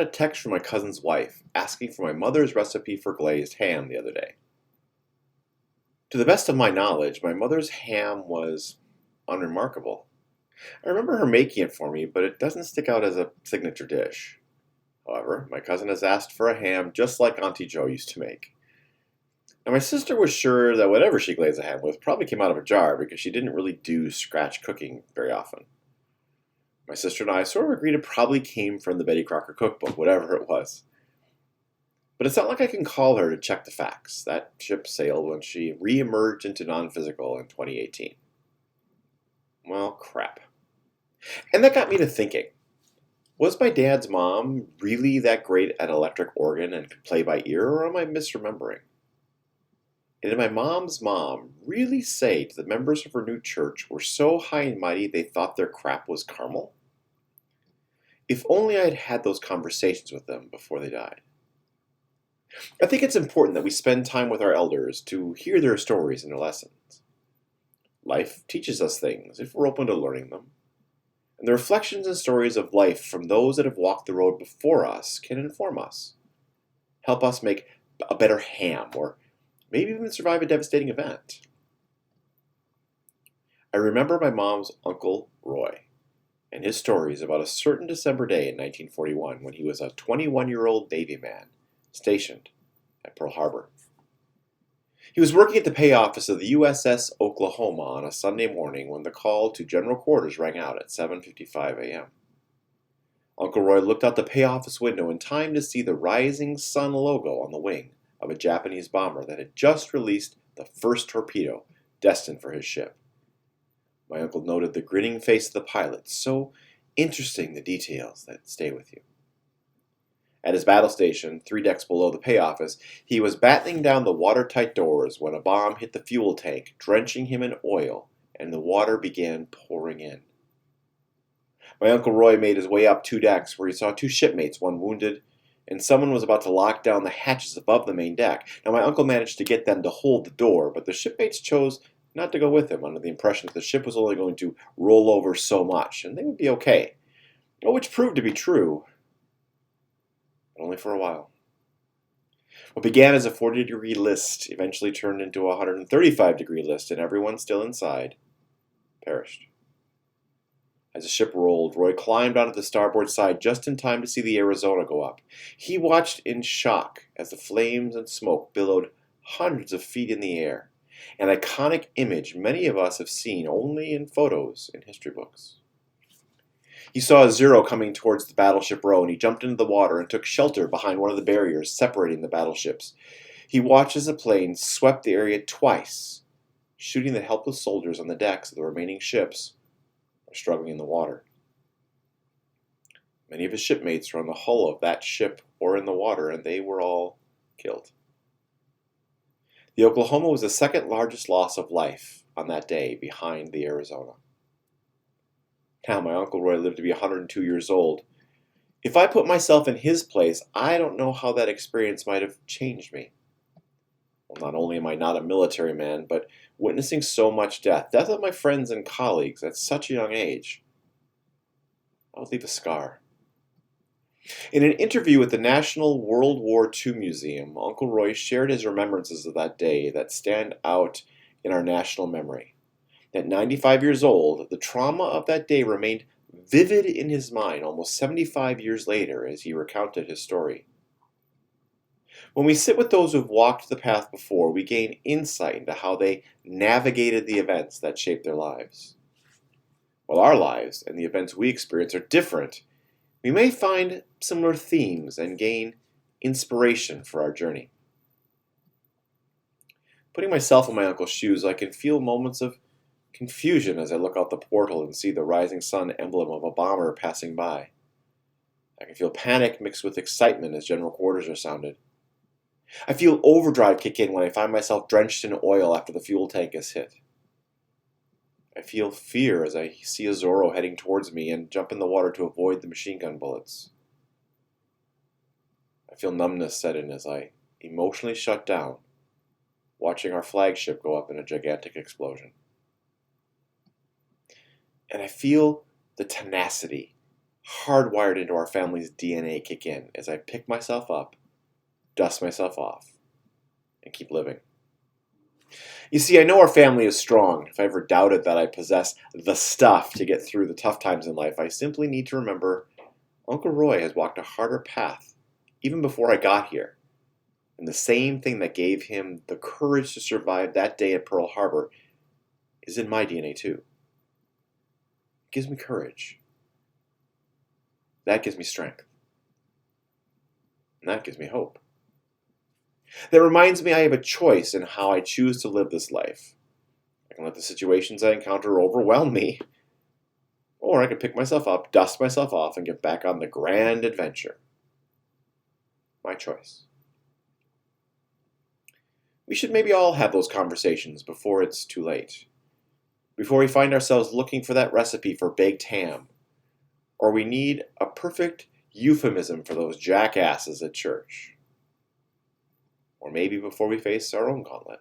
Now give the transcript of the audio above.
a text from my cousin's wife asking for my mother's recipe for glazed ham the other day. To the best of my knowledge, my mother's ham was unremarkable. I remember her making it for me, but it doesn't stick out as a signature dish. However, my cousin has asked for a ham just like Auntie Jo used to make. And my sister was sure that whatever she glazed the ham with probably came out of a jar because she didn't really do scratch cooking very often. My sister and I sort of agreed it probably came from the Betty Crocker cookbook, whatever it was. But it's not like I can call her to check the facts. That ship sailed when she re-emerged into non-physical in 2018. Well, crap. And that got me to thinking. Was my dad's mom really that great at electric organ and could play by ear, or am I misremembering? And did my mom's mom really say to the members of her new church were so high and mighty they thought their crap was caramel? If only I had had those conversations with them before they died. I think it's important that we spend time with our elders to hear their stories and their lessons. Life teaches us things if we're open to learning them. And the reflections and stories of life from those that have walked the road before us can inform us, help us make a better ham, or maybe even survive a devastating event. I remember my mom's Uncle Roy and his stories about a certain December day in 1941 when he was a 21-year-old Navy man stationed at Pearl Harbor. He was working at the pay office of the USS Oklahoma on a Sunday morning when the call to general quarters rang out at 7:55 a.m. Uncle Roy looked out the pay office window in time to see the Rising Sun logo on the wing of a Japanese bomber that had just released the first torpedo destined for his ship. My uncle noted the grinning face of the pilot, so interesting the details that stay with you. At his battle station, 3 decks below the pay office, he was battening down the watertight doors when a bomb hit the fuel tank, drenching him in oil, and the water began pouring in. My Uncle Roy made his way up 2 decks where he saw 2 shipmates, one wounded, and someone was about to lock down the hatches above the main deck. Now my uncle managed to get them to hold the door, but the shipmates chose not to go with him under the impression that the ship was only going to roll over so much, and they would be okay. Which proved to be true, but only for a while. What began as a 40-degree list eventually turned into a 135-degree list, and everyone still inside perished. As the ship rolled, Roy climbed onto the starboard side just in time to see the Arizona go up. He watched in shock as the flames and smoke billowed hundreds of feet in the air, an iconic image many of us have seen only in photos in history books. He saw a Zero coming towards the battleship row, and he jumped into the water and took shelter behind one of the barriers separating the battleships. He watched as the plane swept the area twice, shooting the helpless soldiers on the decks of the remaining ships or struggling in the water. Many of his shipmates were on the hull of that ship or in the water, and they were all killed. The Oklahoma was the second largest loss of life on that day behind the Arizona. Now, my Uncle Roy lived to be 102 years old. If I put myself in his place, I don't know how that experience might have changed me. Well, not only am I not a military man, but witnessing so much death of my friends and colleagues at such a young age, I would leave a scar. In an interview with the National World War II Museum, Uncle Roy shared his remembrances of that day that stand out in our national memory. At 95 years old, the trauma of that day remained vivid in his mind almost 75 years later as he recounted his story. When we sit with those who've walked the path before, we gain insight into how they navigated the events that shaped their lives. While our lives and the events we experience are different, we may find similar themes and gain inspiration for our journey. Putting myself in my uncle's shoes, I can feel moments of confusion as I look out the portal and see the Rising Sun emblem of a bomber passing by. I can feel panic mixed with excitement as general quarters are sounded. I feel overdrive kick in when I find myself drenched in oil after the fuel tank is hit. I feel fear as I see a Zorro heading towards me and jump in the water to avoid the machine gun bullets. I feel numbness set in as I emotionally shut down, watching our flagship go up in a gigantic explosion. And I feel the tenacity hardwired into our family's DNA kick in as I pick myself up, dust myself off, and keep living. You see, I know our family is strong. If I ever doubted that I possess the stuff to get through the tough times in life, I simply need to remember Uncle Roy has walked a harder path even before I got here. And the same thing that gave him the courage to survive that day at Pearl Harbor is in my DNA too. It gives me courage. That gives me strength. And that gives me hope. That reminds me I have a choice in how I choose to live this life. I can let the situations I encounter overwhelm me, or I can pick myself up, dust myself off, and get back on the grand adventure. My choice. We should maybe all have those conversations before it's too late. Before we find ourselves looking for that recipe for baked ham, or we need a perfect euphemism for those jackasses at church. Or maybe before we face our own gauntlet.